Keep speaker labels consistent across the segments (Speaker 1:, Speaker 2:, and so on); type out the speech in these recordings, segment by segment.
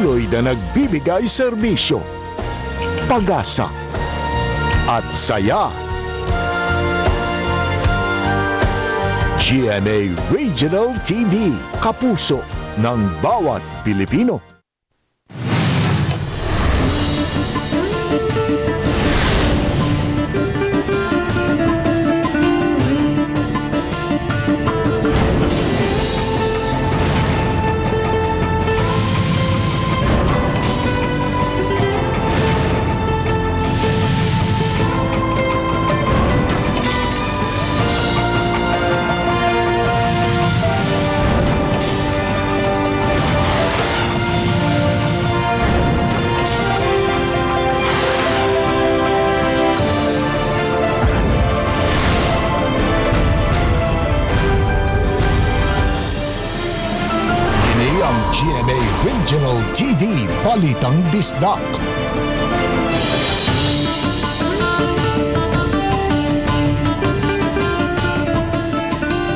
Speaker 1: patuloy na nagbibigay serbisyo, pag-asa at saya. GMA Regional TV, kapuso ng bawat Pilipino. GMA Regional TV, Balitang Bisdak.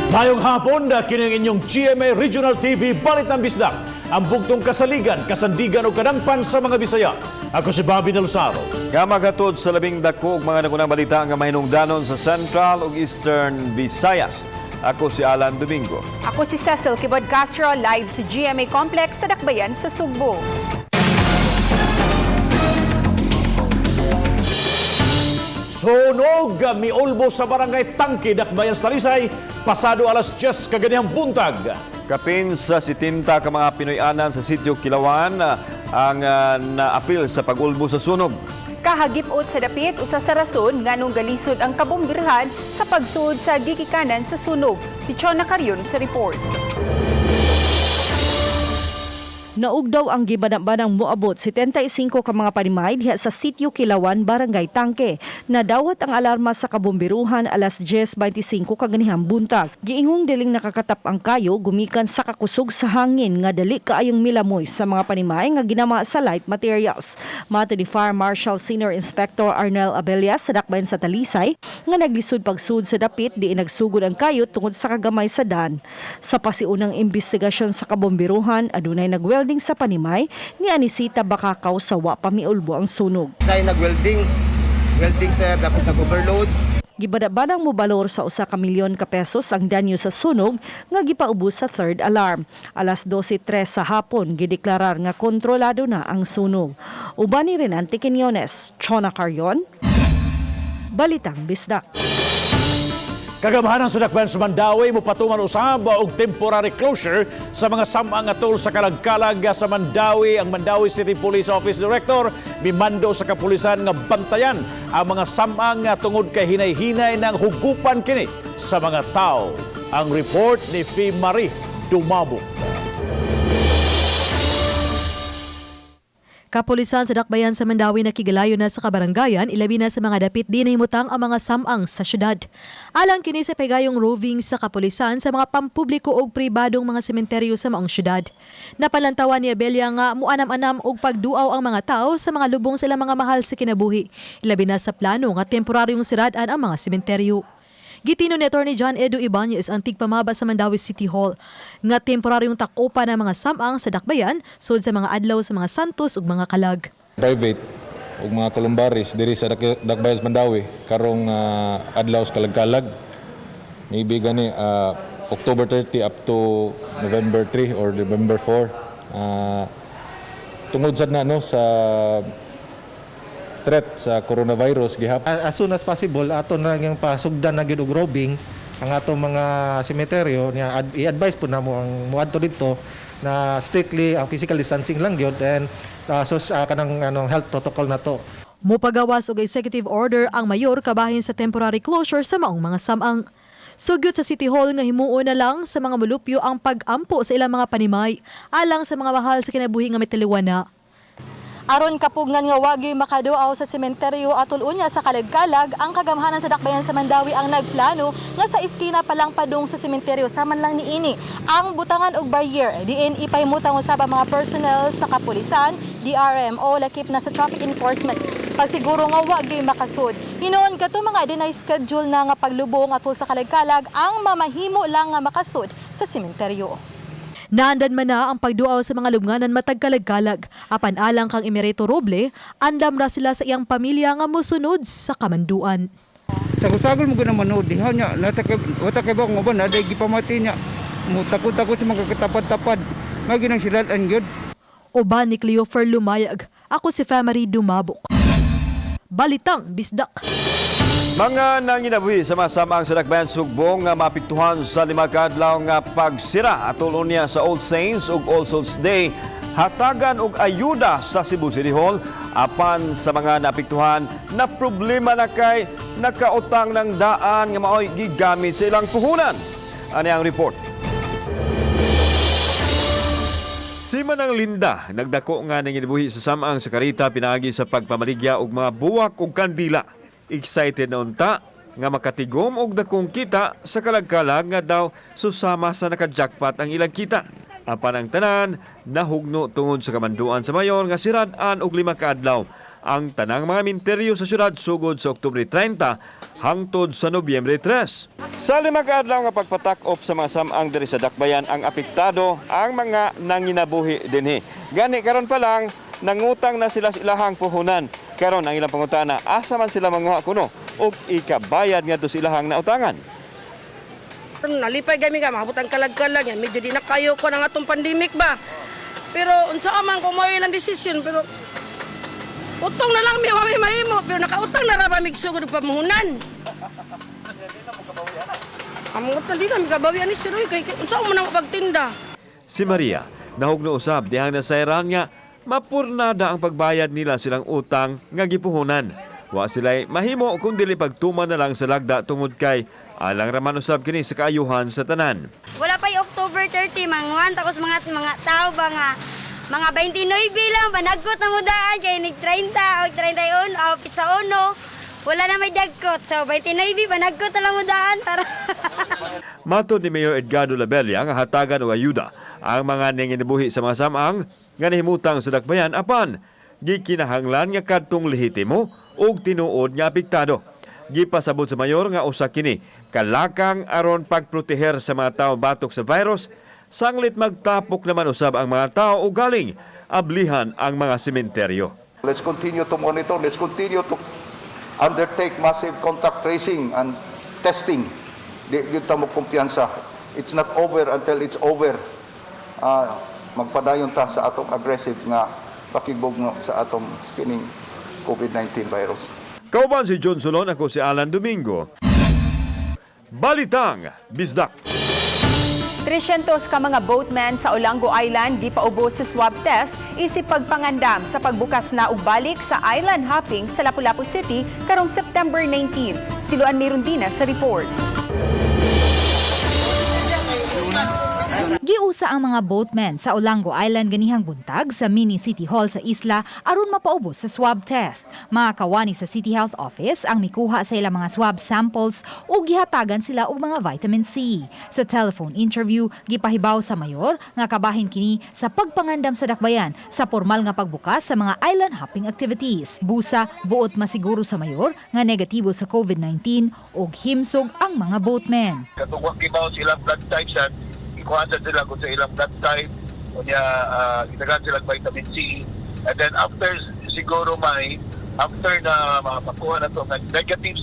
Speaker 2: Mayong hapon na kining inyong GMA Regional TV, Balitang Bisdak. Ang bugtong kasaligan, kasandigan o kadangpan sa mga Bisaya. Ako si Bobby Nalsaro.
Speaker 3: Magatod sa labing dako mga nagunang balita nga mahinungdanon sa Central ug Eastern Visayas. Ako si Alan Domingo.
Speaker 4: Ako si Cecil Kibod Castro, live sa GMA Complex sa Dakbayan sa Sugbo.
Speaker 2: Sunog miulbo sa barangay Tangki, Dakbayan sa Talisay, pasado alas 10 kaganihang buntag.
Speaker 3: Kapin sa 70 ka mga Pinoyanan sa sitio Kilawan ang naapil sa pag-ulbo sa sunog.
Speaker 4: Kahagipot sa dapit usa sa rason nganong galisod ang kabumbirhan sa pagsud sa gigikanan sa sunog. Si Chona Carion sa report.
Speaker 5: Naugdaw ang gibanang moabot 75 ka mga panimay diha sa sitio Kilawan, Barangay Tangke. Nadawat ang alarma sa kabombiruhan alas 10:25 kaganihang buntag. Giingong diling nakakatap ang kayo gumikan sa kakusog sa hangin nga dali kaayong milamoy sa mga panimay nga ginama sa light materials. Mato ni Fire Marshal Senior Inspector Arnel Abelias sa Dakbayan sa Talisay nga naglisod pagsud sa dapit di nagsugod ang kayo tungod sa kagamay sa dan. Sa pasiunang investigasyon sa kabombiruhan adunay nagwelding sa panimay ni Anisita Bakakaw sa wa pamiulbo ang sunog.
Speaker 6: Dahil nag-welding sir, tapos nag-overload.
Speaker 5: Gibadabadang mo balor sa usa ka milyon ka pesos ang danyo sa sunog nga gipaubos sa third alarm. Alas 12:03 sa hapon gideklarar nga kontrolado na ang sunog. Uban ni Renante Quiñones, Chona Carion, Balitang Bisdak.
Speaker 2: Kagamahanan sa Dakbayan sa Mandawi mo patuman usab og temporary closure sa mga samang atol sa kalagkalag sa Mandawi. Ang Mandawi City Police Office Director mimando sa kapulisan nga bantayan ang mga samang tungod kay hinay-hinay ng hugupan kini sa mga tao. Ang report ni Fee Marie Dumabo.
Speaker 7: Kapulisan sa Dakbayan sa Mandawi nakigalayo na sa kabarangayan, ilabi na sa mga dapit di nahimutang ang mga samang sa syudad. Alang kini sa pagayong roving sa kapulisan sa mga pampubliko o pribadong mga sementeryo sa maong syudad. Napalantawan ni Abelia nga muanam-anam og pagduaw ang mga tao sa mga lubong sila mga mahal sa kinabuhi. Ilabi na sa plano nga temporaryong sirad-an ang mga sementeryo. Gitino ni Attorney John Edu Ibanez ang tigpamaba sa Mandawi City Hall nga temporaryong takopan ng mga samang sa Dakbayan sud sa mga adlaw sa mga santos ug mga kalag.
Speaker 8: Private ug mga kolumbaris diri sa Dakbayan sa Mandawi karong adlaw sa kalag-kalag. Maybe gani October 30 up to November 3 or November 4. Tungod sad na no sa threat sa coronavirus gihap.
Speaker 6: As soon as possible, ato na yung pasugdan na gid og roving ang ato mga semeteryo niya i-advise po na mo ang muadto dito na strictly ang physical distancing lang gyud and kanang health protocol na to.
Speaker 7: Mupagawas og executive order ang mayor kabahin sa temporary closure sa maong mga samang. Sugyot sa City Hall nga himuon na lang sa mga mulupyo ang pag-ampo sa ilang mga panimay alang sa mga mahal sa kinabuhi nga mitiliwana.
Speaker 9: Aron kapugnan nga wagi makaduaw sa sementeryo atol unya sa kalagkalag, ang kagamhanan sa Dakbayan sa Mandawi ang nagplano nga sa iskina pa lang padung sa sementeryo saman lang niini ang butangan og barrier diin ipahimutang usab ang mga personnel sa kapulisan, DRM o lakip na sa traffic enforcement pagsiguro nga wagi makasud. Hinuon kadto mga adunay schedule na nga paglubong atol sa kalagkalag ang mamahimo lang nga makasud sa sementeryo.
Speaker 7: Naandan man na ang pagduaw sa mga lubnganan matag kalag-kalag. Apan alang kang Emerito Roble, andam ra sila sa iyang pamilya nga mosunod sa kamanduan.
Speaker 10: Sagol-sagol mo gina manood diha nya wata kay ba ngo ba na day gipamati nya mo takot-takot sa mga katapad-tapad nga ginang silalan gyud.
Speaker 7: Uban ni Cleofer Lumayag, ako si Famary Dumabok. Balitang Bisdak.
Speaker 3: Mga nanginabuhi sa masamang sa Dakbayan Sugbong nga mapiktuhan sa 5 ka adlaw nga pagsira atol niya sa All Saints ug All Souls Day, hatagan og ayuda sa Cebu City Hall apan sa mga napiktuhan na problema na kay nakautang ng daan nga maoy gigamit sa ilang puhunan. Ani ang report. Si Manang Linda nagdako nga nanginabuhi sa samang sa karita pinagi sa pagpamaligya og mga buwak ug kandila. Excited na unta nga makatigom og dakong kita sa kalag-kalag nga daw susama sa naka-jackpot ang ilang kita. Apan ang tanan nahugno tungod sa kamanduan sa mayor nga sirad-an og 5 ka adlaw ang tanang mga minteryo sa syudad sugod sa Oktubre 30 hangtod sa Nobyembre 3. Sa 5 ka adlaw nga pagpatak-op sa mga samang diri sa Dakbayan ang apektado ang mga nanginabuhi dinhi. Gani karon pa lang nangutang na sila sa ilahang puhunan. Karon ang ilang pangutana, asa man sila manguha kuno og ikabayad ngadto sa ilahang nautangan.
Speaker 11: Nalipay kami ka, makabutang kalag-kalag yan. Medyo di na kayo ko ng atong pandemic ba. Pero unsa man kung may ilang desisyon, pero utong na lang may mahimo, pero nakautang na ra ba migsugod og pamuhunan. Ang utang di na mikabawian ni Siroy kay unsa man ang pagtinda.
Speaker 3: Si Maria nahugno usab dihang nasayran nga mapurnada ang pagbayad nila silang utang nga gipuhunan. Wa sila'y mahimo kung dili pagtuman na lang sa lagda tungod kay alang raman usab kini sa kaayuhan sa tanan.
Speaker 12: Wala pa yung October 30 manguan tapos mga tao ba nga mga 29 lang panagkot na mudaan kay nig 30 o 31 o pizza uno. Wala na may dagkot. So 29 panagkot na lang mudaan para
Speaker 3: Matod ni Mayor Edgardo Labella nga hatagan og ayuda ang mga nanginabuhi sa mga samang nga nahimutang sa Dakbayan apan gikinahanglan nga kadtong lehitimo ug tinuod nga apektado. Gipasabot sa mayor nga usa kini kalakang aron pagproteher sa mga tawo batok sa virus, sanglit magtapok naman usab ang mga tawo ug galing ablihan ang mga sementeryo.
Speaker 13: Let's continue to monitor, let's continue to undertake massive contact tracing and testing. Di ta mo kumpiyansa. It's not over until it's over. Magpadayon ta sa atong aggressive nga pakigbugno sa atong skining COVID-19 virus.
Speaker 3: Kauban si John Solon, ako si Alan Domingo. Balitang Bisdak.
Speaker 4: 300 ka mga boatmen sa Olango Island di paubos sa swab test isip pagpangandam sa pagbukas na ug balik sa island hopping sa Lapu-Lapu City karong September 19. Siluan Mirundina sa report.
Speaker 14: Giusa ang mga boatmen sa Olango Island ganihang buntag sa mini City Hall sa isla aron mapaubos sa swab test. Mga kawani sa City Health Office ang mikuha sa ilang mga swab samples ug gihatagan sila og mga vitamin C. Sa telephone interview, gipahibaw sa mayor nga kabahin kini sa pagpangandam sa Dakbayan sa formal nga pagbukas sa mga island hopping activities. Busa, buot masiguro sa mayor nga negatibo sa COVID-19 ug himsog ang mga boatmen.
Speaker 15: Katong gibaw sila blood types kuhasan sila kung sa ilang blood type o niya itagan sila vitamin C and then after siguro after na makuha na ito negative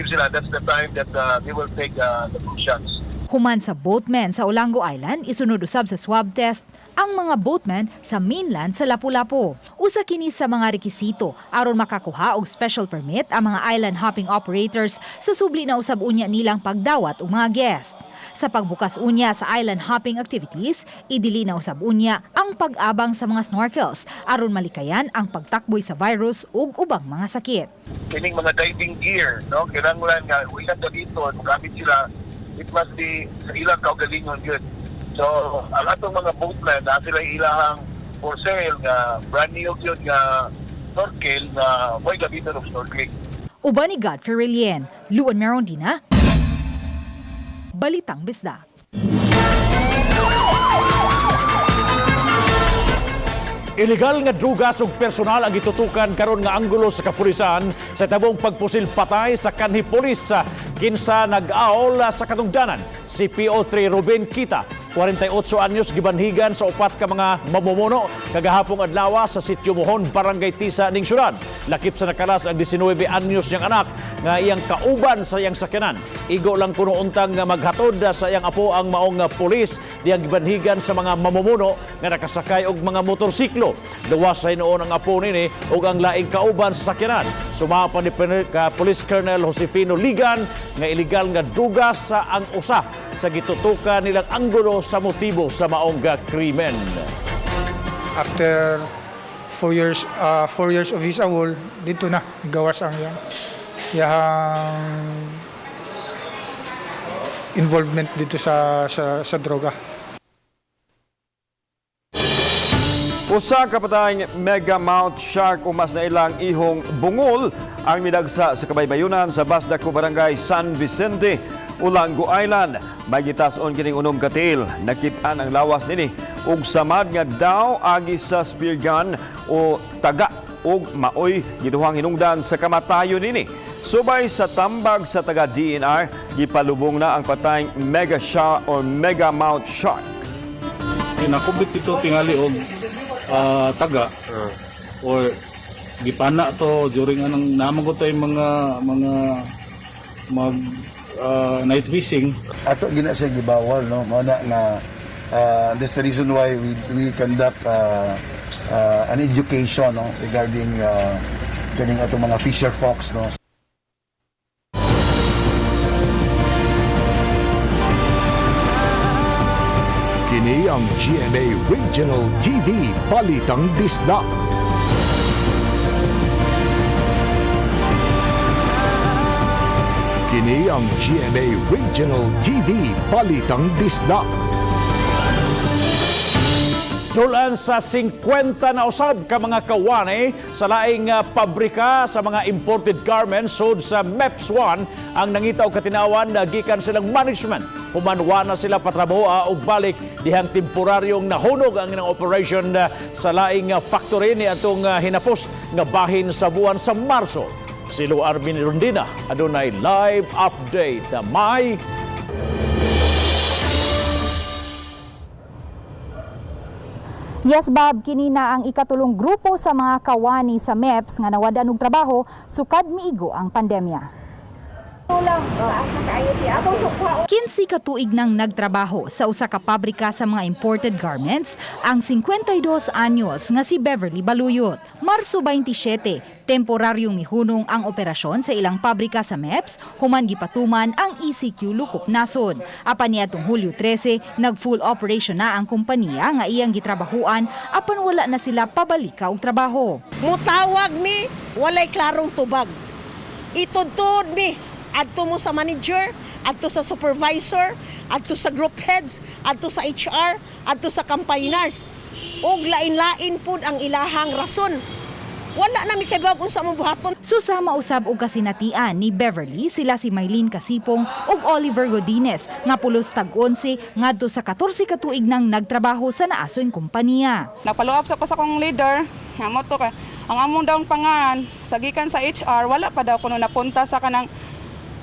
Speaker 15: sila that's the time that they will take the shots.
Speaker 14: Human sa boatmen sa Olango Island, isunod usab sa swab test ang mga boatmen sa mainland sa Lapu-Lapu. Usa kini sa mga rekisito aron makakuha og special permit ang mga island hopping operators sa subli na usab unya nilang pagdawat og mga guest. Sa pagbukas unya sa island hopping activities, idili na usab unya ang pag-abang sa mga snorkels aron malikayan ang pagtakboy sa virus ug ubang mga sakit.
Speaker 15: Kining mga diving gear, no, kinahanglan nga uyan ta dito magamit sila. It must be sa ilang kaugalingon yun. So, ang atong mga boatmen na sila ilahang for sale nga brand new yun nga snorkel na may gamitan of snorkeling.
Speaker 14: Uban ni Godfrey Relien, Luan Merondina, Balitang Bisda.
Speaker 2: Illegal nga drugas ug personal ang gitutukan karon nga anggulo sa kapulisan sa tabong pagpusil patay sa kanhi pulis sa kinsa nag-aol sa katungdanan si PO3 Ruben Kita 48 anyos gibanhigan sa upat ka mga mamumuno kagahapong adlaw sa Sitio Mohon, Barangay Tisa ning syudad. Lakip sa nakalas ang 19 anyos niyang anak nga iyang kauban sa iyang sakyanan. Igo lang kuno untang nga maghatod sa iyang apo ang maong pulis diyang gibanhigan sa mga mamumuno nga nakasakay og mga motorsiklo. Luwas sa noon ang apo nini ug ang laing kauban sa sakyanan. Sumapa ni Police Colonel Josefino Ligan nga illegal nga dugas sa ang usa sa gitutukan nilang anggulo sa motibo sa maong krimen.
Speaker 16: After 4 years of his awol, dito na gawas ang yang involvement dito sa droga.
Speaker 3: Usa ka patayng mega mount shark o mas na ilang ihong bungol ang midagsa sa kabaybayunan sa Basdaco Barangay San Vicente, Olango Island. Magitas-on kining unom ka tail. Nakit-an ang lawas nini ug samad nga daw agi sa spear gun o taga ug maoy gituhang hinungdan sa kamatayon nini. Subay sa tambag sa taga DNR, gipalubong na ang patayng mega shark o mega mount shark.
Speaker 17: Nakubit ito tingali og taga or gipana to during anong namagot tay mga night fishing.
Speaker 18: Ato gina siya gibawal, no, mao na nga that's the reason why we conduct an education, no, regarding kaning ato mga fisher folks, no.
Speaker 1: Kini ang GMA Regional TV Balitang Disda. Kini ang GMA Regional TV Balitang Disda.
Speaker 2: Dulan sa 50 na usab ka mga kawani sa laing pabrika sa mga imported garments sud sa MEPS 1 ang nangitaw katinawan na gikan silang management. Humanwa na sila patrabaho og balik dihang temporaryong nahunog ang ilang operation sa laing factory ni atong hinapos nga bahin sa buwan sa Marso. Si Lu Armin Rondina adunay live update na may
Speaker 14: Yes, Bob, kini na ang ikatulong grupo sa mga kawani sa MEPS nga nawadan og trabaho sukad miigo ang pandemya. 15 katuig nang nagtrabaho sa usa ka pabrika sa mga imported garments ang 52 anyos nga si Beverly Baluyot. Marso 27, temporaryong mihunong ang operasyon sa ilang pabrika sa MEPS human gipatuman ang ECQ Lukop Nasod. Apan niadtong Hulyo 13, nag-full operation na ang kompanya nga iyang gitrabahuan apan wala na sila pabalika og trabaho.
Speaker 19: Mutawag mi, walay klarong tubag. Itudtod mi adto mo sa manager, adto sa supervisor, adto sa group heads, adto sa HR, adto sa campaigners. Og lain-lain pud ang ilahang rason. Wala na mi kay bag unsa mong buhaton.
Speaker 14: Susama usab og kasinatian ni Beverly sila si Maylene Kasipong ug Oliver Godinez nga pulos tag-11 ngadto sa 14 katuig nang nagtrabaho sa naasoing kompanya.
Speaker 20: Nagpalo-up sa ko sa kong leader, nga mo to ka. Ang among daw pangan sa gikan sa HR wala pa daw kuno napunta sa kanang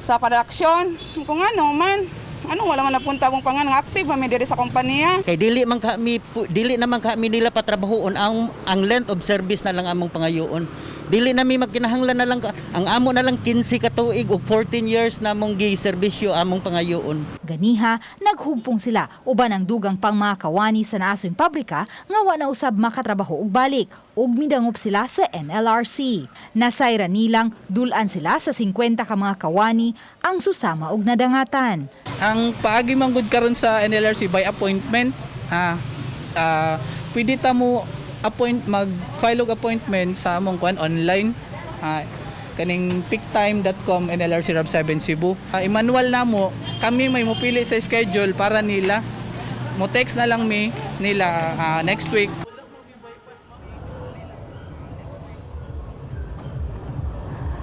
Speaker 20: sa production. Kung ano man, wala man napunta mong pangan nga active man diri sa kompanya.
Speaker 21: Kay dili naman kami nila patrabahoon ang length of service na lang among pangayoon. Dili nami magkinahanglan na lang ang amo na lang 15 ka tuig ug 14 years namong gi-serbisyo among pangayoon.
Speaker 14: Ganiha, naghugpong sila uban ang dugang pang mga kawani sa naasoing pabrika nga wa na usab makatrabaho og balik ug midangop sila sa NLRC. Nasayra nilang dulan sila sa 50 ka mga kawani ang susama og nadangatan.
Speaker 22: Ang paagi manggod karon sa NLRC by appointment, pwede ta mo mag-file og appointment sa among online, kaning picktime.com NLRC RAB 7 Cebu. I-manual na mo, kami may mupili sa schedule para nila. Mo text na lang nila next week.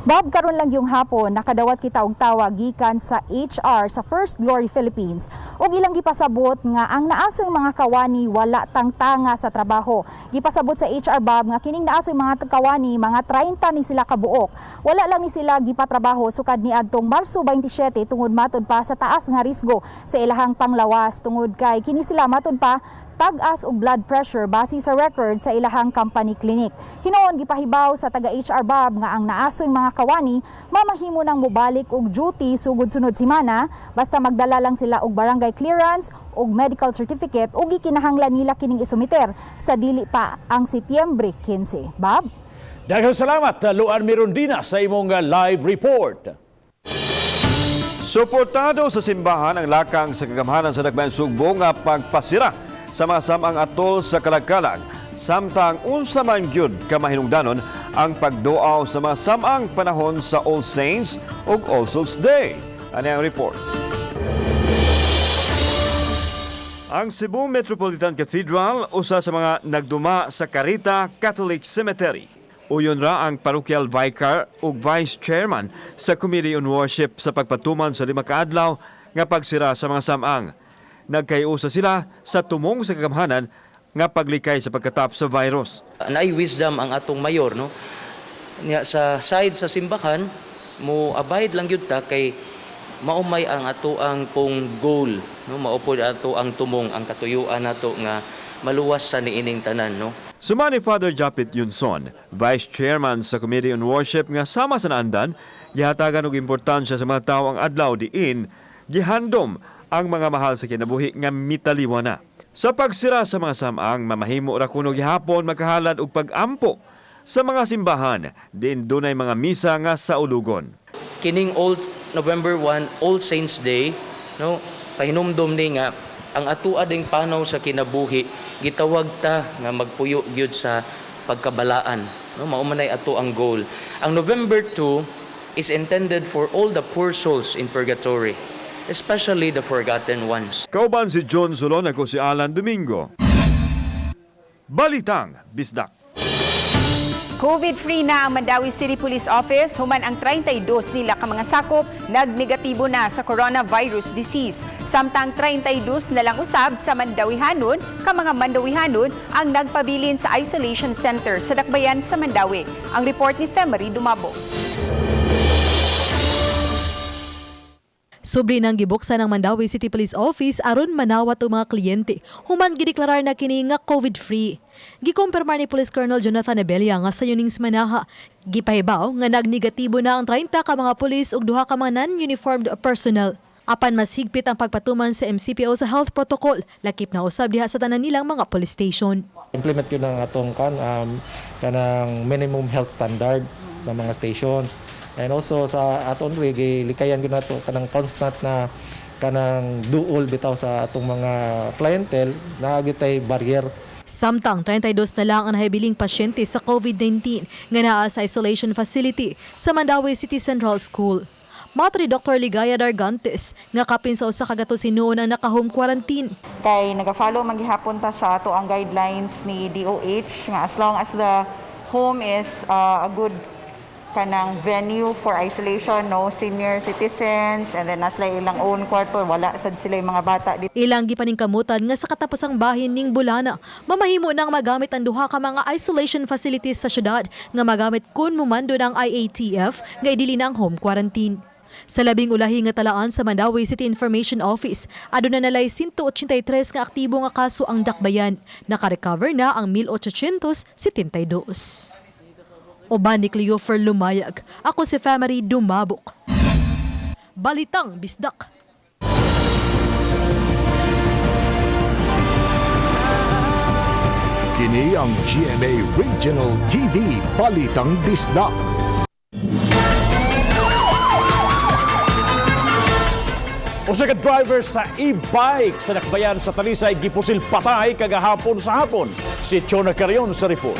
Speaker 9: Bob, karon lang yung hapon nakadawat kita og tawag gikan sa HR sa First Glory Philippines ug ilang gipasabot nga ang naasoy mga kawani wala tangtanga sa trabaho. Gipasabot sa HR Bob nga kining naasoy mga kawani mga 30 ni sila kabuok. Wala lang ni sila gipatrabaho sukad ni adtong Marso 27 tungod matud pa sa taas nga risgo sa ilahang panglawas tungod kay kini sila matud pa tag-as og blood pressure base sa record sa ilahang company clinic. Hinoon gipahibaw sa taga HR Bob nga ang naasoy mga kawani mamahimo nang mobalik og duty sugod sunod semana basta magdala lang sila og barangay clearance og medical certificate ug gikinahanglan nila kining isumiter sa dili pa ang Setyembre 15. Bob?
Speaker 2: Daghang salamat, Luan Mirondina sa imong live report.
Speaker 3: Suportado sa simbahan ang lakang sa kagamhanan sa Dakbayan Sugbo nga pagpasira sa mga samang atol sa Kalagkalag. Samtang unsa man gyud kamahinungdanon ang pagduaw sa mga samang panahon sa All Saints ug All Souls Day. Ano ang report? Ang Cebu Metropolitan Cathedral usa sa mga nagduma sa Carita Catholic Cemetery. Uyon ra ang parochial vicar ug vice chairman sa Committee on Worship sa pagpatuman sa 5 ka adlaw nga pagsira sa mga samang. Nagkayusa sila sa tumong sa kagamhanan nga paglikay sa pagkatap sa virus.
Speaker 5: Naay wisdom ang atong mayor, no? Nya sa side sa simbahan mo abide lang gyud ta kay maumay ang ato ang pong goal, no? Maupod ato ang tumong ang katuyuan nato nga maluwas sa niining tanan, no?
Speaker 3: Sumani Father Japit Yunson, Vice Chairman sa Committee on Worship nga sama sa naandan, gihatagan og importansya sa mga tawo ang adlaw diin gihandom ang mga mahal sa kinabuhi nga mitaliwa na. Sa pagsira sa mga samang, mamahimo ra kuno gihapon makahalad og pag-ampo sa mga simbahan din dunay mga misa nga sa ulugon.
Speaker 5: Kining November 1 All Saints Day, no? Pahinumdom ni nga ang atua ding panaw sa kinabuhi gitawag ta nga magpuyo gyud sa pagkabalaan, no? Mao man ay ato ang goal. Ang November 2 is intended for all the poor souls in purgatory, especially the forgotten ones.
Speaker 3: Kauban si John Solon, ako si Alan Domingo. Balitang Bisdak.
Speaker 4: COVID-free na ang Mandawi City Police Office human ang 32 nila ka mga sakop nagnegatibo na sa coronavirus disease. Samtang 32 na lang usab sa Mandawihanon ka mga Mandawihanon ang nagpabilin sa isolation center sa Dakbayan sa Mandawi. Ang report ni Femery Dumabo.
Speaker 7: Sobre nang gibuksan ng Mandawi City Police Office aron manawat ang mga kliyente, human gideklarar na kini nga COVID-free. Gikumpirmar ni Police Colonel Jonathan Abella nga sa yunings manaha. Gipahibaw nga nagnegatibo na ang 30 ka mga pulis ug 2 ka mga non-uniformed personnel. Apan mas higpit ang pagpatuman sa MCPO sa health protocol, lakip na usab diha sa tanan nilang mga police station.
Speaker 6: Implement yun ang atong kanang minimum health standard sa mga stations. And also sa aton rig likayan gyud nato kanang constant na kanang duol bitaw sa atong mga clientele na gitay barrier.
Speaker 7: Samtang 32 na lang ang nahibiling pasyente sa COVID-19 nga naa sa isolation facility sa Mandawi City Central School. Matri Dr. Ligaya Dargantes nga kapin sa usa ka gato sinuon ang naka-home quarantine.
Speaker 8: Kay naga-follow man gihapon ta sa ato ang guidelines ni DOH nga as long as the home is a good kanang venue for isolation, no senior citizens, and then nasla ilang own kwarto, wala sad sila yung mga bata dito.
Speaker 7: Ilang gipaningkamutan nga sa katapusang bahin ning Bulana, mamahimo nang magamit ang 2 ka mga isolation facilities sa syudad nga magamit kun mumando ng IATF nga idili na ang home quarantine. Sa labing ulahi nga talaan sa Mandawi City Information Office, aduna nalay 183 nga aktibo nga kaso ang Dakbayan. Naka-recover na ang 1,872. Oban ni Cleofer Lumayag. Ako si Femery Dumabok. Balitang Bisdak.
Speaker 1: Kini ang GMA Regional TV Balitang Bisdak.
Speaker 2: Usa ka driver sa e-bike sa Dakbayan sa Talisay gipusil patay kagahapon sa hapon. Si Chona Carion sa report.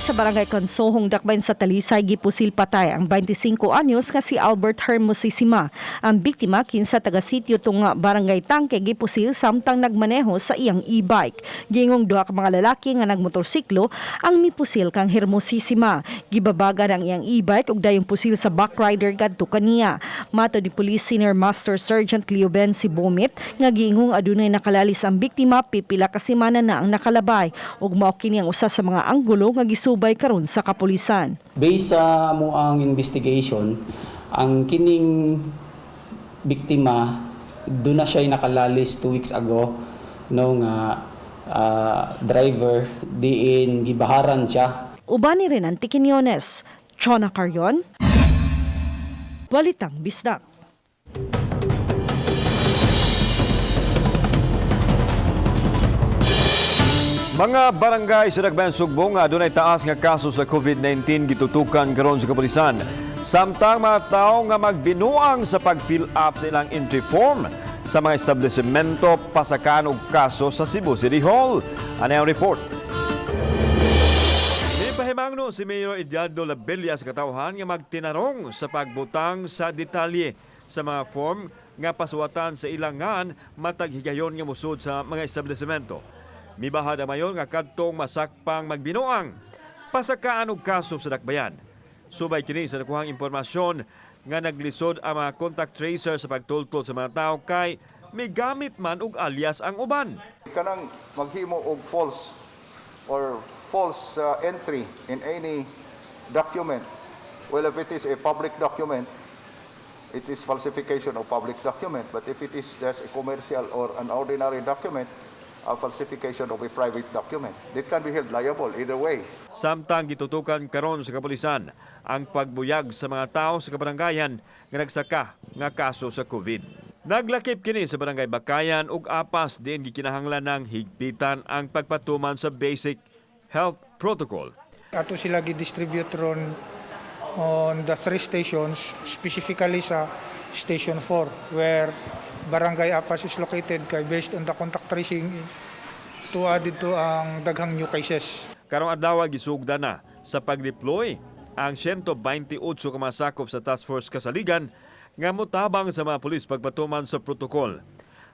Speaker 19: sa Barangay Konsohong Dakbayan sa Talisay gipusil patay ang 25 anyos nga si Albert Hermosisima. Ang biktima kinsa taga sitio tunga Barangay Tangke gipusil samtang nagmaneho sa iyang e-bike. Gingong duha ka mga lalaki nga nagmotorsiklo ang mipusil kang Hermosisima. Gibabagan ang iyang e-bike ug dayong pusil sa backrider kadto kaniya. Mato ni Police Senior Master Sergeant Leo Ben Sibomit nga gingong adunay nakalalis ang biktima pipila ka semana na ang nakalabay ug mao kini ang usa sa mga anggulo nga gisubay karon sa kapulisan.
Speaker 10: Based sa amuang investigation, ang kining biktima doon na siya nakalalis 2 weeks ago no nga driver diin gibaharan siya.
Speaker 19: Uban ni rin ang Tiquiniones, Chona Carrion, Balitang Bisdak.
Speaker 3: Mga barangay sa Dakbayan Sugbong nga adunay taas nga kaso sa COVID-19 gitutukan karon sa kapulisan. Samtang mga tao nga magbinuang sa pag-fill up sa ilang entry form sa mga establishmento pasakan og kaso sa Cebu City Hall. Ano ang report? Pahimangno si Mayor Ediardo Labella sa katawhan nga magtinarong sa pagbutang sa detalye sa mga form nga pasuwatan sa ilangan matag higayon nga musud sa mga establishmento. Mibahad ang mayon nga kadtong masakpang magbinuang pasakaan og kaso sa Dakbayan. Subay kini sa nakuhang impormasyon nga naglisod ang mga contact tracer sa pagtultol sa mga tao kay may gamit man og alias ang uban.
Speaker 13: Kanang maghimo og false entry in any document. Well, if it is a public document, it is falsification of public document. But if it is just a commercial or an ordinary document, a falsification of a private document, it can be held liable either way.
Speaker 3: Samtang gitutukan karon sa kapulisan ang pagbuyag sa mga tao sa kabaranggayan nga nagsaka nga kaso sa COVID. Naglakip kini sa Barangay Bakayan ug apas din gikinahanglan ng higpitan ang pagpatuman sa basic health protocol.
Speaker 16: Ato sila gi-distribute ron on the 3 stations, specifically sa Station 4, where Barangay Apas is located kay based on the contact tracing to added to ang daghang new cases.
Speaker 3: Karong adlaw gisugda na sa pag-deploy ang 128 ka mga sakop sa Task Force Kasaligan nga motabang sa mga pulis pagpatuman sa protokol.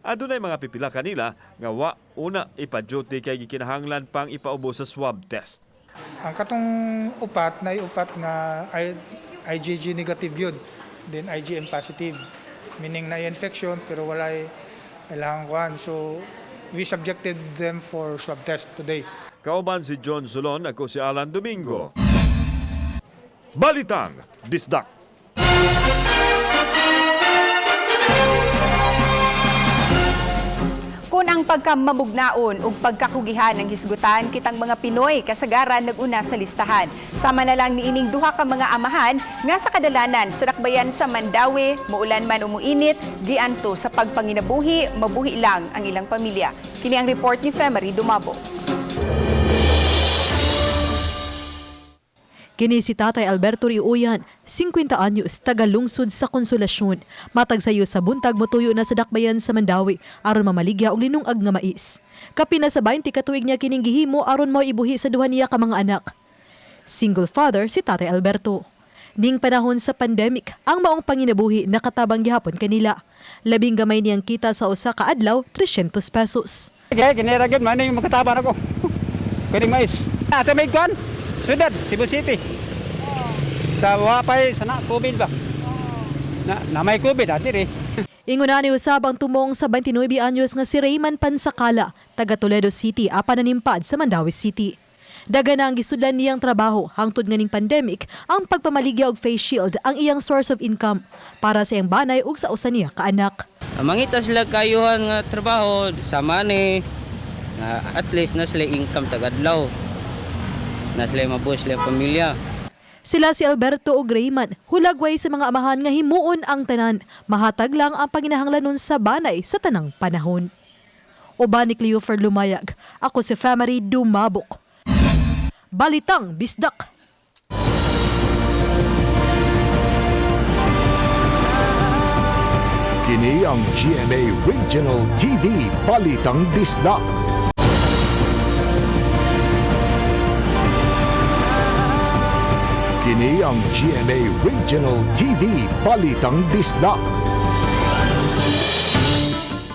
Speaker 3: Adunay mga pipila kanila nga wa una ipa-duty kay gikinahanglan pang ipaubo sa swab test.
Speaker 16: Ang katong upat na upat nga IgG negative yun, then IgM positive. Meaning na infection pero walay ilang kuan. So we subjected them for swab test today.
Speaker 3: Kauban si John Zulon, ako si Alan Domingo. Balitang Bisdak.
Speaker 4: Kung ang pagkamamugnaon ug pagkakugihan ng hisgutan kitang mga Pinoy kasagaran naguna sa listahan. Sama na lang niining duha ka mga amahan nga sa kadalanan sa Dakbayan sa Mandawi, muulan man umuinit, gianto sa pagpanginabuhi, mabuhi lang ang ilang pamilya. Kini ang report ni Femery Dumabo.
Speaker 7: Kini si Tatay Alberto Riuyan, 50 anyos, taga-lungsod sa Konsolasyon. Matag sayo sa buntag motuyo na sa Dakbayan sa Mandawi aron mamaligya og linungag nga mais. Kapina sa 20 katuig niya kining gihimo aron mao ibuhi sa duha niya ka mga anak. Single father si Tatay Alberto. Ning panahon sa pandemic, ang maong panginabuhi nakatabang gihapon kanila. Labing gamay niyang kita sa usa ka adlaw, 300 pesos.
Speaker 11: Giniragyan man yung makatabang ako. Pwedeng mais. Ate may kwan? Sudad, Cebu City. Sa wapay, sana COVID ba? Na may COVID, ati rin.
Speaker 7: Inguna ni usabang tumong sa 29 anyos nga si Rayman Pansakala, taga Toledo City, apan nanimpad sa Mandawi City. Daga na ang gisudlan niyang trabaho hangtod nga ning pandemic, ang pagpamaligya og face shield ang iyang source of income para sa iyang banay ug sa usa niya ka anak.
Speaker 23: Mangita sila kayuhan nga trabaho sa money, at least na sila income tagadlaw. Na sila mabuhay sila pamilya.
Speaker 7: Sila si Alberto o Grayman, hulagway sa mga amahan nga himuon ang tanan. Mahatag lang ang panginahanglanon sa banay sa tanang panahon. Uban ni Cleofer Lumayag, ako si Femery Dumabok. Balitang Bisdak.
Speaker 1: Kini ang GMA Regional TV Balitang Bisdak. Kini ang GMA Regional TV Balitang Disdak.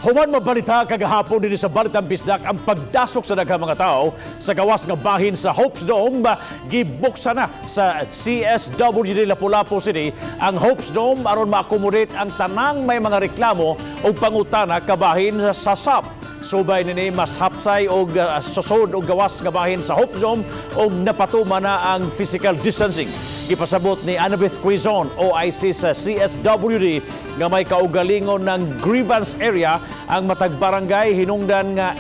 Speaker 2: Human mabalita kagahapon din sa Balitang Bisdak ang pagdasok sa daghang mga tao sa gawas nga bahin sa Hopes Dome. Gibuksa na sa CSWD Lapu-Lapu City ang Hopes Dome aron ma-accommodate ang tanang may mga reklamo o pangutana kabahin sa SAP. Subay nini mas hapsay og susod og gawas nga bahin sa Hopes Dome og napatuma na ang physical distancing. Gipasabot ni Annabeth Quizon, OIC sa CSWD, nga may kaugalingon ng grievance area ang matag barangay hinungdan nga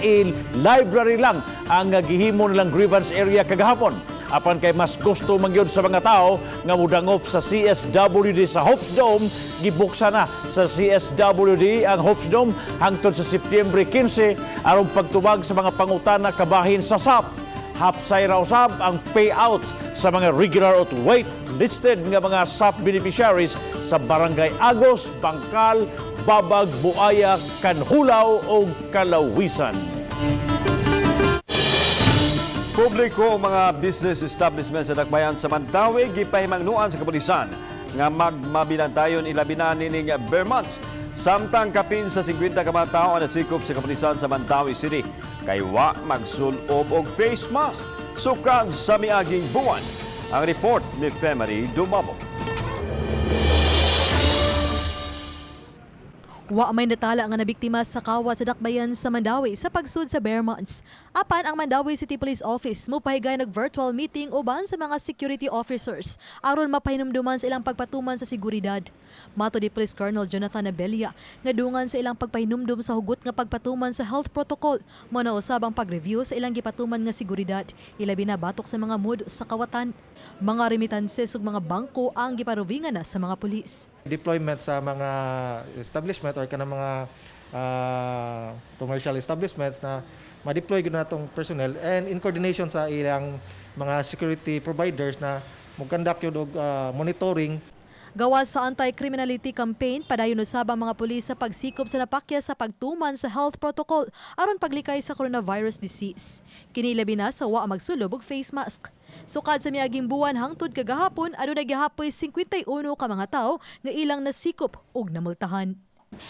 Speaker 2: library lang ang gihimo nilang grievance area kagahapon. Apan kay mas gusto mangyod sa mga tao nga mudangop sa CSWD sa Hopes Dome, gibuksa na sa CSWD ang Hopes Dome hangtod sa Setyembre 15 aron pagtubag sa mga pangutana kabahin sa SAP. Hapsay raw sab ang payout sa mga regular at wait-listed nga mga SAP beneficiaries sa Barangay Agos, Bangkal, Babag, Buaya, Kanhulaw o Kalawisan.
Speaker 3: Publiko o mga business establishment sa Dakbayan sa Mandawi gipahimangnuan sa kapulisan nga magmabinantayon ilabi na nining bare months. Samtang kapin sa 50 ka mga tao na sikop sa kapulisan sa Mandawi City. Kay wa magsulob og face mask sukad sa miaging buwan. Ang report ni Femery Dumabo.
Speaker 7: Wa may natala nga nabiktima sa kawat sa Dakbayan sa Mandawi sa pagsud sa bare months. Apan ang Mandawi City Police Office mupahigay nag-virtual meeting uban sa mga security officers aron mapahinumduman sa ilang pagpatuman sa seguridad. Mato di Police Colonel Jonathan Abelia nga dungan sa ilang pagpahinumdum sa hugot nga pagpatuman sa health protocol mo na usab ang pag-review sa ilang gipatuman nga seguridad, ilabi na batok sa mga mood sa kawatan. Mga remittances ug mga bangko ang giparuvingan na sa mga pulis.
Speaker 6: Deployment sa mga establishment or kanang mga commercial establishments na ma-deploy gyud natong personnel and in coordination sa ilang mga security providers na mag-conduct yun og monitoring.
Speaker 7: Gawas sa anti-criminality campaign, padayon usab ang mga pulis sa pagsikop sa napakya sa pagtuman sa health protocol aron paglikay sa coronavirus disease. Kini labi na sa wa magsulob og face mask. Sukad sa miaging buwan hangtod kagahapon, adunay gihapoy 51 ka mga tawo nga ilang nasikop og namultahan.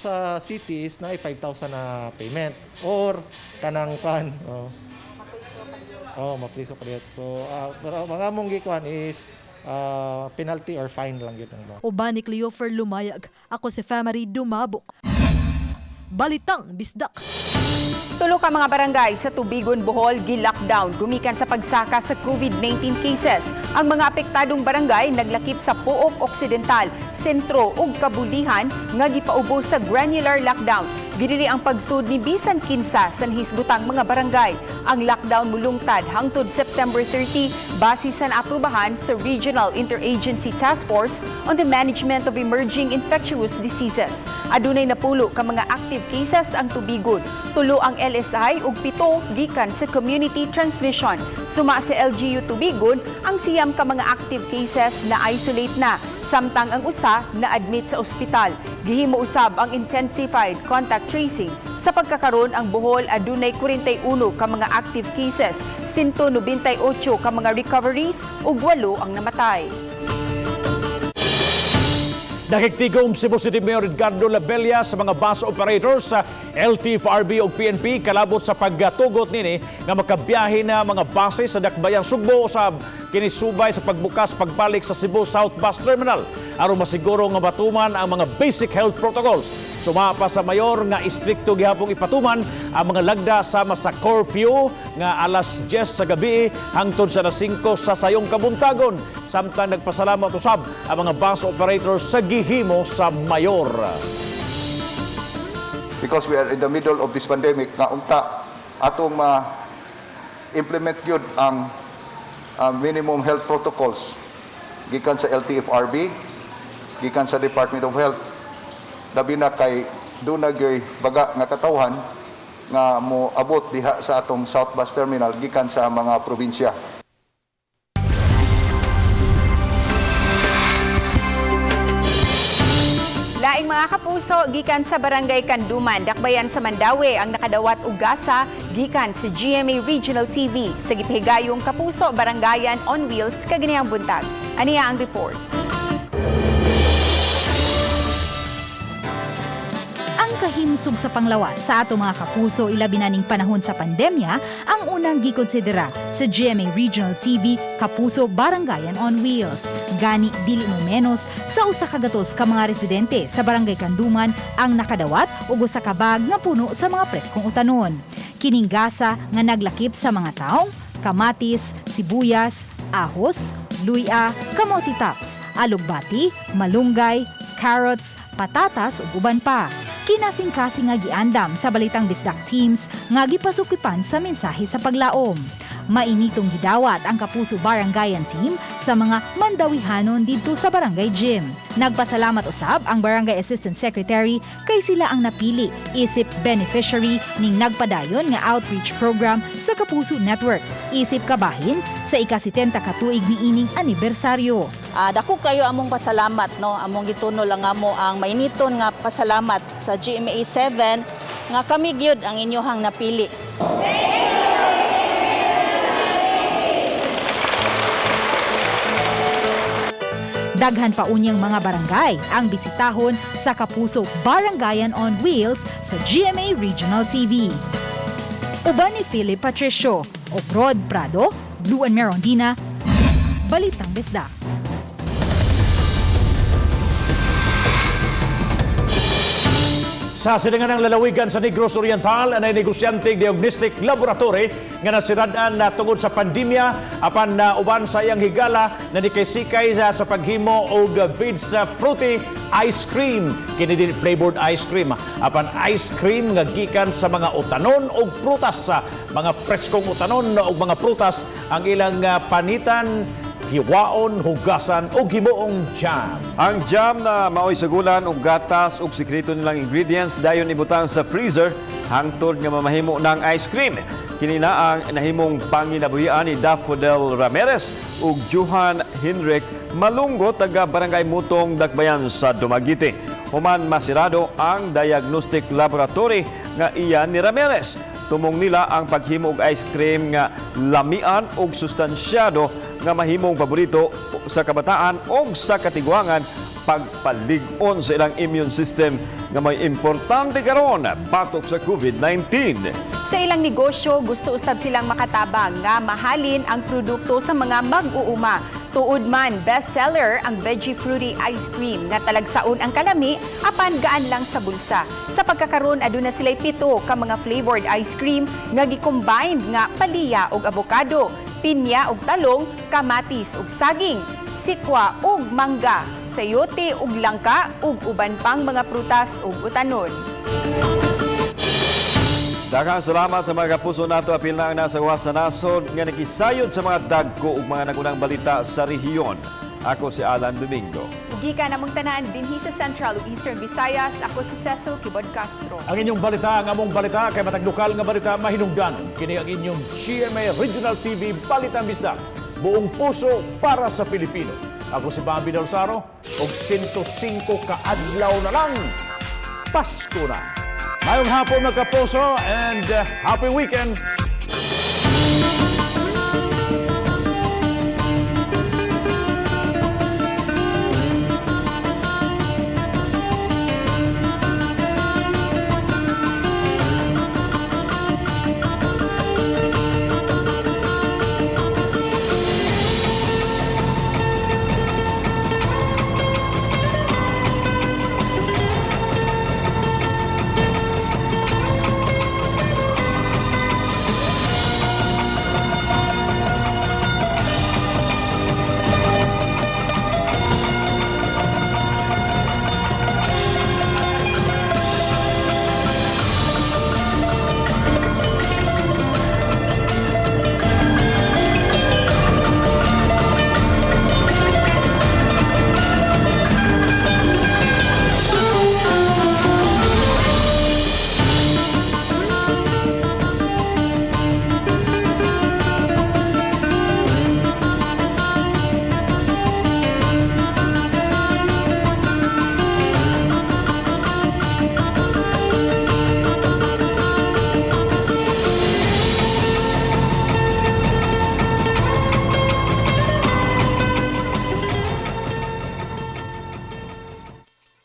Speaker 6: Sa cities na 5,000 na payment or kanang kan mapriso pa diet. So pero mga mong gikuan is penalty or fine lang yun.
Speaker 7: Uban ni Cleofer Lumayag, ako si Femery Dumabok. Balitang Bisdak.
Speaker 4: Tulo ka mga barangay sa Tubigon, Bohol gi-lockdown gumikan sa pagsaka sa COVID-19 cases. Ang mga apektadong barangay naglakip sa Pook Occidental, Sentro ug Kabulihan nga gipaubos sa granular lockdown. Gidili ang pagsud ni bisan kinsa sa nahisgutang mga barangay. Ang lockdown mulungtad hangtod September 30 base sa naaprubahan sa Regional Interagency Task Force on the Management of Emerging Infectious Diseases. Adunay napulo ka mga active cases ang Tubigon. Tulo ang LSI ug 7 gikan sa community transmission. Suma sa LGU Tubigon ang siyam ka mga active cases na isolate na, samtang ang usa na admit sa ospital. Gihimo usab ang intensified contact tracing. Sa pagkakaron ang Bohol adunay 41 ka mga active cases, 198 ka mga recoveries ug 8 ang namatay.
Speaker 2: Nakiktigom Cebu City Mayor Edgardo Labella sa mga bus operators sa LTFRB o PNP kalabot sa pagtugot nini nga makabiyahe na mga base sa Dakbayan Sugbo usab kini subay sa pagbukas pagbalik sa Cebu South Bus Terminal aron masiguro nga matuman ang mga basic health protocols. Sumapa sa mayor nga istrikto gihapong ipatuman ang mga lagda sama sa curfew nga alas 10 sa gabi hangtod sa alas 5 sa sayong kabuntagon. Samtang nagpasalamat usab ang mga bus operators sa gihimo sa mayor.
Speaker 13: Because we are in the middle of this pandemic, nga unta atong implement yun ang minimum health protocols gikan sa LTFRB, gikan sa Department of Health, labi na kay dunagay baga nga katawhan nga mo abot diha sa atong South Bus Terminal gikan sa mga probinsya.
Speaker 4: Laing mga kapuso, gikan sa Barangay Kanduman, Dakbayan sa Mandawi ang nakadawat og gasa gikan sa GMA Regional TV sa gipahigayong Kapuso Barangayan on Wheels kaganihang buntag. Aniya ang report.
Speaker 14: Kahimsog sa panglawas sa ato mga kapuso ilabi na ning panahon sa pandemya ang unang gikonsidera sa GMA Regional TV Kapuso Barangayan on Wheels. Gani dili mo menos sa usa ka gatos ka mga residente sa Barangay Kanduman ang nakadawat og usa ka bag nga puno sa mga preskong utanon. Kining gasa nga naglakip sa mga taong kamatis, sibuyas, ahos, luya, kamote tops, alugbati, malunggay, carrots, patatas ug uban pa. Kinasing-kasing nga giandam sa Balitang Bisdak teams nga gipasukipan sa mensahe sa paglaom. Mainitong gidawat ang Kapuso Barangayan team sa mga mandawihanon didto sa Barangay Gym. Nagpasalamat usab ang Barangay Assistant Secretary kay sila ang napili isip beneficiary ning nagpadayon nga outreach program sa Kapuso Network. Isip kabahin sa ika-70 ka tuig niining anibersaryo.
Speaker 12: Dako kayo among pasalamat, no, among gituno lang amo ang mainiton nga pasalamat sa GMA 7 nga kami gyud ang inyohang napili.
Speaker 14: Daghan pa unyang mga barangay ang bisitahon sa Kapuso Barangayan on Wheels sa GMA Regional TV. Uban ni Philip Patricio, Rod Prado, Blue and Merondina, Balitang Bisdak.
Speaker 2: Sa silingan ng lalawigan sa Negros Oriental, anay negosyanteng diagnostic laboratory nga nasiradaan na tungod sa pandemya apan na uban sa iyang higala na nikay-sikay sa paghimo og Vids fruity ice cream. Kini din flavored ice cream apan ice cream nga gikan sa mga utanon og prutas, sa mga preskong utanon og mga prutas ang ilang panitan, hiwaon, hugasan o himuong jam.
Speaker 3: Ang jam na maoy sagulan og gatas ug sekreto nilang ingredients dayon ibutang sa freezer hangtod nga mamahimo ng ice cream. Kini na ang nahimong panginabuhian ni Daffodil Ramirez ug Johan Henrik Malunggo taga Barangay Mutong, Dakbayan sa Dumaguete. Human masirado ang diagnostic laboratory nga iyan ni Ramirez. Tumong nila ang paghimo og ice cream nga lamian og sustansyado nga mahimong paborito sa kabataan o sa katigwangan pagpalig-on sa ilang immune system nga may importante karon batok sa COVID-19.
Speaker 4: Sa ilang negosyo, gusto usab silang makatabang nga mahalin ang produkto sa mga mag-uuma. Tuod man, bestseller ang Veggie Fruity Ice Cream nga talagsaon ang kalami apan gaan lang sa bulsa. Sa pagkakaroon, aduna sila'y 7 ka mga flavored ice cream nga gi-combined nga palya og avocado, pinya ug talong, kamatis ug saging, sikwa ug mangga, sayote ug langka ug uban pang mga prutas ug utanon.
Speaker 3: Daghang salamat sa mga kapuso nato apil na ang nasa sa nasod nga nakisayod sa mga dagko ug mga nagunang balita sa rehiyon. Ako si Alan Domingo.
Speaker 4: Gikan namong tanan dinhi sa Central ug Eastern Visayas, ako si Cecil Kibod Castro.
Speaker 2: Ang inyong balita, ang among balita, kay matag lokal nga balita mahinungdan. Kini ang inyong GMA Regional TV Balitang Bisdak. Buong puso para sa Pilipino. Ako si Bambi Dalsaro ug 105 ka adlaw na lang. Pasko na. Mayong hapon mga kapuso and happy weekend.